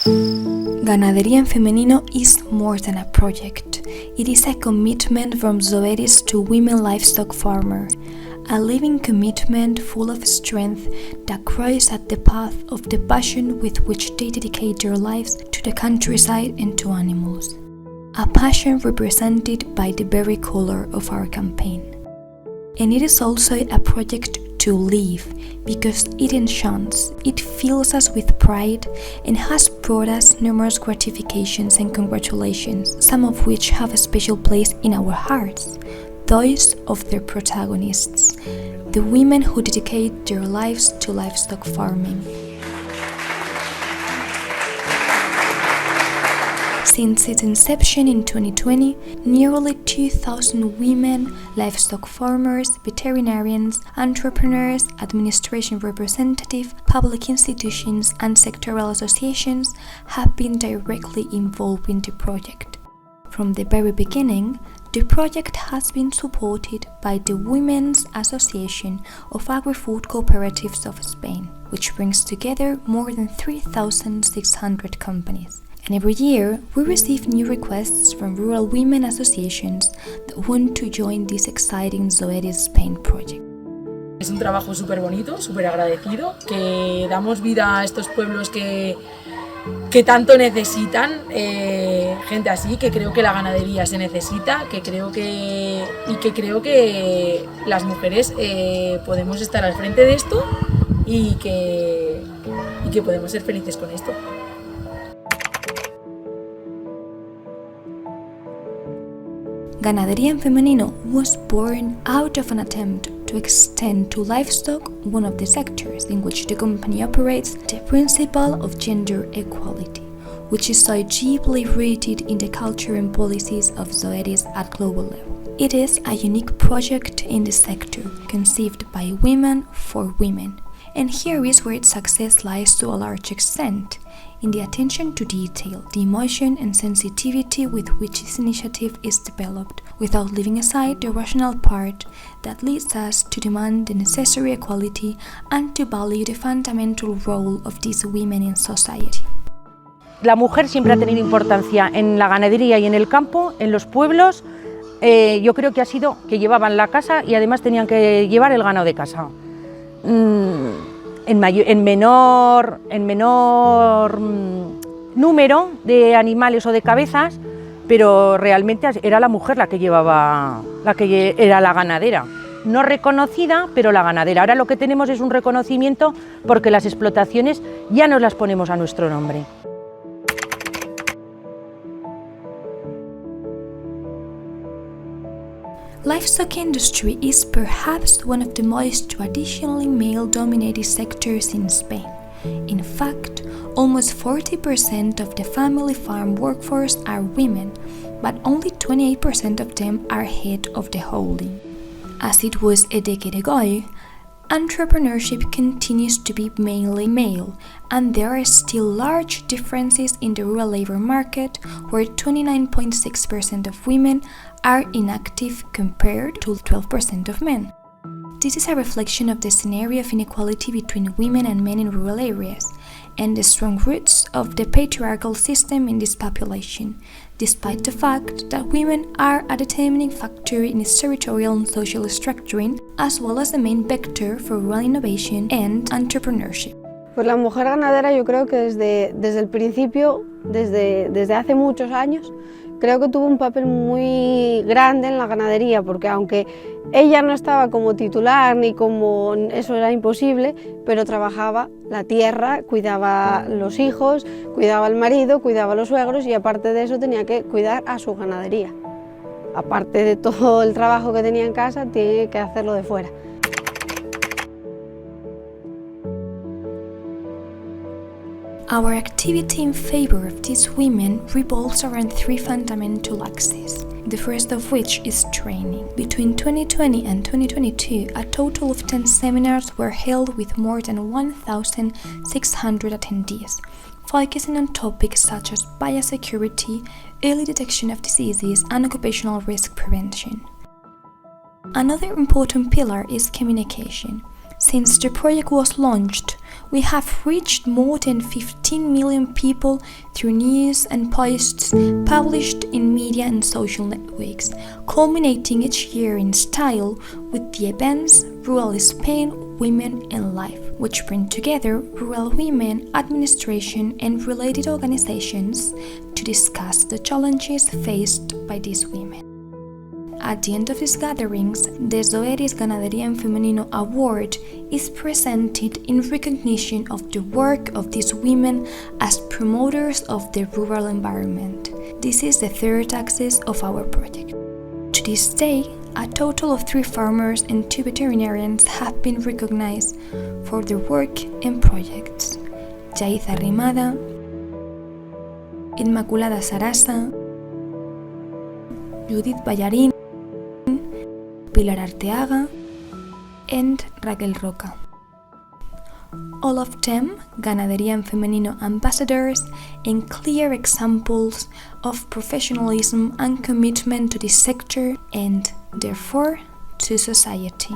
Ganadería en Femenino is more than a project. It is a commitment from Zoetis to women livestock farmers, a living commitment full of strength that grows at the path of the passion with which they dedicate their lives to the countryside and to animals. A passion represented by the very color of our campaign. And it is also a project to live, because it enchants, it fills us with pride, and has brought us numerous gratifications and congratulations, some of which have a special place in our hearts, those of their protagonists, the women who dedicate their lives to livestock farming. Since its inception in 2020, nearly 2,000 women, livestock farmers, veterinarians, entrepreneurs, administration representatives, public institutions, and sectoral associations have been directly involved in the project. From the very beginning, the project has been supported by the Women's Association of Agri-Food Cooperatives of Spain, which brings together more than 3,600 companies. And every year, we receive new requests from rural women associations that want to join this exciting Zoetis Spain project. Es un trabajo súper bonito, súper agradecido, que damos vida a estos pueblos que tanto necesitan gente así, que creo que la ganadería se necesita, que creo que las mujeres podemos estar al frente de esto y que podemos ser felices con esto. Ganadería en Femenino was born out of an attempt to extend to livestock, one of the sectors in which the company operates, the principle of gender equality, which is so deeply rooted in the culture and policies of Zoetis at global level. It is a unique project in the sector, conceived by women for women. And here is where its success lies to a large extent, in the attention to detail, the emotion and sensitivity with which this initiative is developed, without leaving aside the rational part that leads us to demand the necessary equality and to value the fundamental role of these women in society. La mujer siempre ha tenido importancia en la ganadería y en el campo, en los pueblos. Yo creo que ha sido que llevaban la casa y además tenían que llevar el ganado de casa. En menor número de animales o de cabezas, pero realmente era la mujer la que era la ganadera. No reconocida, pero la ganadera. Ahora lo que tenemos es un reconocimiento porque las explotaciones ya nos las ponemos a nuestro nombre. Livestock industry is perhaps one of the most traditionally male-dominated sectors in Spain. In fact, almost 40% of the family farm workforce are women, but only 28% of them are head of the holding. As it was a decade ago, entrepreneurship continues to be mainly male, and there are still large differences in the rural labor market, where 29.6% of women are inactive compared to 12% of men. This is a reflection of the scenario of inequality between women and men in rural areas, and the strong roots of the patriarchal system in this population, despite the fact that women are a determining factor in its territorial and social structuring, as well as the main vector for rural innovation and entrepreneurship. Pues la mujer ganadera, yo creo que desde el principio, desde hace muchos años, creo que tuvo un papel muy grande en la ganadería, porque aunque ella no estaba como titular ni como eso era imposible, pero trabajaba la tierra, cuidaba los hijos, cuidaba al marido, cuidaba a los suegros y aparte de eso tenía que cuidar a su ganadería. Aparte de todo el trabajo que tenía en casa, tiene que hacerlo de fuera. Our activity in favor of these women revolves around three fundamental axes, the first of which is training. Between 2020 and 2022, a total of 10 seminars were held with more than 1,600 attendees, focusing on topics such as biosecurity, early detection of diseases, and occupational risk prevention. Another important pillar is communication. Since the project was launched, we have reached more than 15 million people through news and posts published in media and social networks, culminating each year in style with the events Rural Spain Women in Life, which bring together rural women, administration and related organizations to discuss the challenges faced by these women. At the end of these gatherings, the Zoeris Ganadería en Femenino Award is presented in recognition of the work of these women as promoters of the rural environment. This is the third axis of our project. To this day, a total of 3 farmers and 2 veterinarians have been recognized for their work and projects. Yaiza Rimada, Inmaculada Sarasa, Judith Ballarín, Pilar Arteaga, and Raquel Roca. All of them Ganadería en Femenino ambassadors and clear examples of professionalism and commitment to this sector and, therefore, to society.